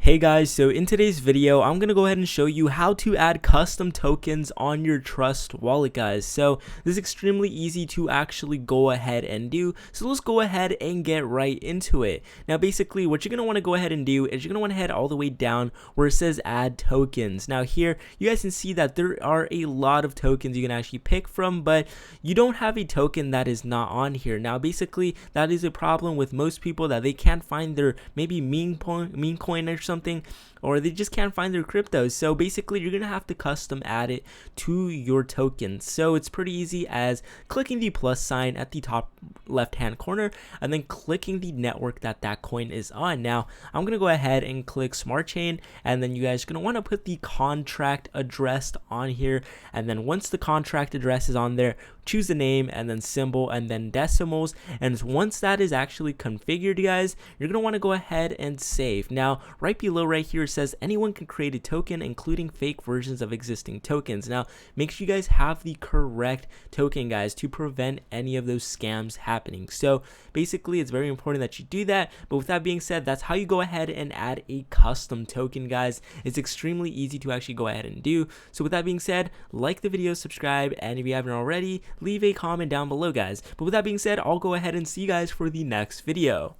Hey guys, so in today's video, I'm going to go ahead and show you how to add custom tokens on your Trust wallet, guys. So this is extremely easy to actually go ahead and do. So let's go ahead and get right into it. Now, basically what you're going to want to go ahead and do is you're going to want to head all the way down where it says add tokens. Now here, you guys can see that there are a lot of tokens you can actually pick from, but you don't have a token that is not on here. Now, basically that is a problem with most people, that they can't find their maybe meme coin or something, or they just can't find their cryptos. So basically you're gonna have to custom add it to your tokens. So it's pretty easy as clicking the plus sign at the top left hand corner and then clicking the network that coin is on. Now I'm gonna go ahead and click smart chain, and then you guys are gonna want to put the contract address on here, and then once the contract address is on there, choose the name and then symbol and then decimals. And once that is actually configured, guys, you're gonna want to go ahead and save. Now right below right here it says anyone can create a token, including fake versions of existing tokens. Now make sure you guys have the correct token, guys, to prevent any of those scams happening. So basically it's very important that you do that. But with that being said, that's how you go ahead and add a custom token, guys. It's extremely easy to actually go ahead and do. So with that being said, like the video, subscribe, and if you haven't already, leave a comment down below, guys. But with that being said, I'll go ahead and see you guys for the next video.